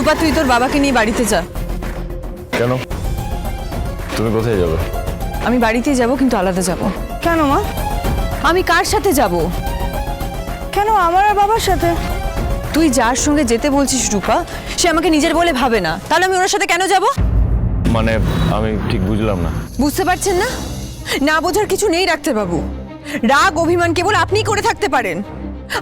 রূপা, তুই তোর বাবাকে নিয়ে বাড়িতে যা। কেন? তুমি কোথায় যাবে? আমি বাড়িতেই যাব, কিন্তু আলাদা যাব। কেন মা? আমি কার সাথে যাব? কেন আমার আর বাবার সাথে? তুই যার সঙ্গে যেতে বলছিস রূপা, সে আমাকে নিজের বলে ভাবে না, তাহলে আমি ওনার সাথে কেন যাব? মানে আমি ঠিক বুঝলাম না। বুঝতে পারছেন না? না বোঝার কিছু নেই ডাক্তারবাবু। রাগ অভিমান কেবল আপনিই করে থাকতে পারেন।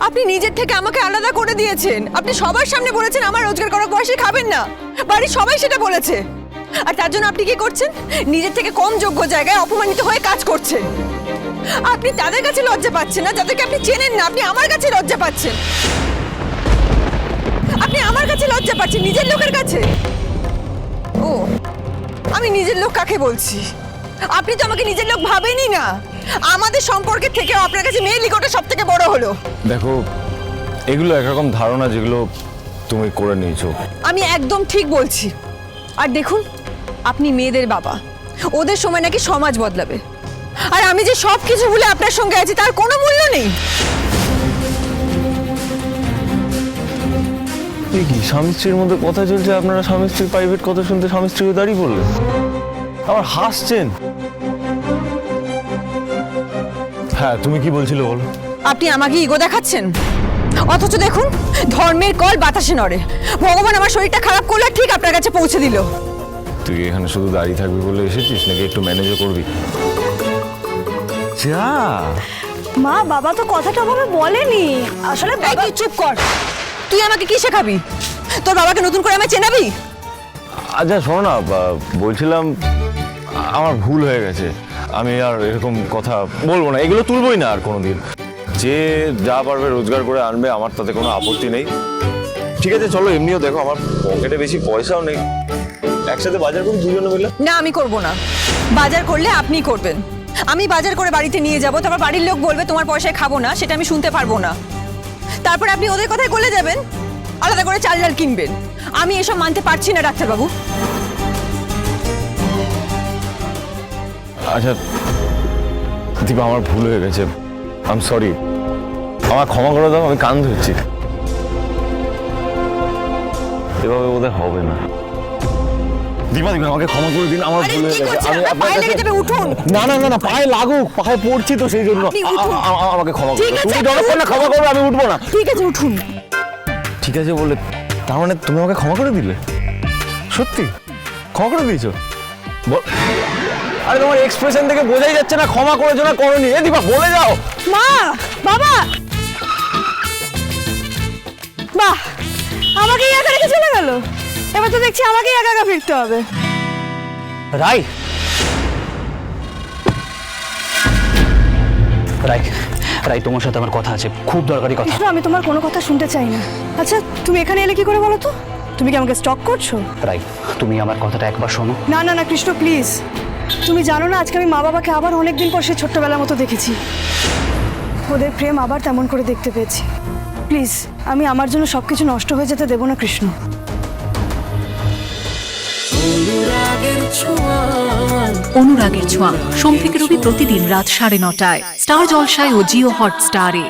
আপনি নিজের থেকে আমাকে আলাদা করে দিয়েছেন। আপনি সবার সামনে বলেছেন আমার রোজগার করা পয়সা খাবেন না, বাড়ির সবাই সেটা বলেছে। আর তার জন্য আপনি কি করছেন? নিজের থেকে কম যোগ্য জায়গায় অপমানিত হয়ে কাজ করছেন। আপনি তাদের কাছে লজ্জা পাচ্ছেন না যাদেরকে আপনি চেনেন না, আপনি আমার কাছে লজ্জা পাচ্ছেন। আপনি আমার কাছে লজ্জা পাচ্ছেন, নিজের লোকের কাছে। ও, আমি নিজের লোক কাকে বলছি? আপনি তো আমাকে নিজের লোক ভাবেনই না। আমাদের সম্পর্কের থেকেও আপনার কাছে মেয়ের লিগোটা সব থেকে বড় হলো। দেখো, এগুলো একরকম ধারণা যেগুলো তুমি করে নিয়েছো। আমি একদম ঠিক বলছি। আর দেখুন, আপনি মেয়েদের বাবা, ওদের সময় নাকি সমাজ বদলাবে। আর আমি যে সব কিছু ভুলে আপনার সঙ্গে আছি তার কোনো মূল্য নেই। এই কি স্বামী স্ত্রীর মধ্যে কথা চলছে, আপনারা স্বামী স্ত্রীর প্রাইভেট কথা শুনতে স্বামী স্ত্রীকে দাঁড়িয়ে পড়লেন, আবার হাসছেন। হ্যাঁ, তুমি কি বলছিলে বলো। আপনি আমাকে ইগো দেখাচ্ছেন, অথচ দেখুন ধর্মের কল বাতাসে নড়ে। ভগবান আমার শরীরটা খারাপ করলে ঠিক আপনার কাছে পৌঁছে দিল। তুই এখানে শুধু দাঁড়িয়ে থাকবি বলে এসেছিস, নাকি একটু ম্যানেজও করবি? যা। মা, বাবা তো কথাটা ভাবে বলেনি আসলে। এই তুই চুপ কর। তুই আমাকে কি শেখাবি? তোর বাবাকে নতুন করে আমায় চেনাবি? আচ্ছা শোনো না, বলছিলাম আমার ভুল হয়ে গেছে। আমি আর এরকম কথা বলবো না, এগুলো তুলবই না আর কোনোদিন। যে যা পারবে রোজগার করে আনবে, আমার তাতে কোনো আপত্তি নেই। ঠিক আছে, চলো। এমনিও দেখো আমার পকেটে বেশি পয়সাও নেই, একসাথে বাজার করি দুজনে মিলে। না, আমি করব না। বাজার করলে আপনিই করবেন। আমি বাজার করে বাড়িতে নিয়ে যাব, তারপর বাড়ির লোক বলবে তোমার পয়সায় খাবো না, সেটা আমি শুনতে পারবো না। তারপর আপনি ওদের কথায় গলে যাবেন, আলাদা করে চাল ডাল কিনবেন। আমি এসব মানতে পারছি না ডাক্তারবাবু। আচ্ছা দীপা, আমার ভুল হয়ে গেছে, আই এম সরি। আমার ক্ষমা করে দাও, আমি কান ধরছি। এভাবে বোধহয় হবে না। দীপা, আমাকে ক্ষমা করে দিন, আমার ভুল হয়ে গেছে। আমি আপনার কাছে উঠুন। না না না না, পায়ে লাগুক, পায়ে পড়ছি তো সেই জন্য। আমাকে ক্ষমা করে দাও। তুমি যতক্ষণ না ক্ষমা করবে আমি উঠবো না। ঠিক আছে, উঠুন। ঠিক আছে বলে তার মানে তুমি আমাকে ক্ষমা করে দিলে? সত্যি ক্ষমা করে দিয়েছো? আরে তোমার এক্সপ্রেশন থেকে বোঝাই যাচ্ছে না ক্ষমা করেছো না করোনি। এ দীপা, বলে যাও। মা, বাবা, বাহ, আমাকেই একা রেখে চলে গেল। এবার তো দেখছি আমাকেই একা একা ফিরতে হবে। রাই, রাই, রাই, তোমার সাথে আমার কথা আছে, খুব দরকারি কথা। কৃষ্ণ, আমি তোমার কোনো কথা শুনতে চাই না। আচ্ছা, তুমি এখানে এলে কি করে বলো তো? তুমি কি আমাকে স্টক করছো? রাই, তুমি আমার কথাটা একবার শোনো। না না না কৃষ্ণ, প্লিজ। তুমি জানো না, আজকে আমি মা বাবাকে আবার অনেকদিন পর সেই ছোট্টবেলার মতো দেখেছি। ওদের প্রেম আবার তেমন করে দেখতে পেয়েছি। প্লিজ, আমি আমার জন্য সবকিছু নষ্ট হয়ে যেতে দেবো না কৃষ্ণ। অনুরাগের ছোঁয়া সোম থেকে রবি প্রতিদিন রাত 9:30টায় স্টার জলসায় ও জিও হটস্টারে।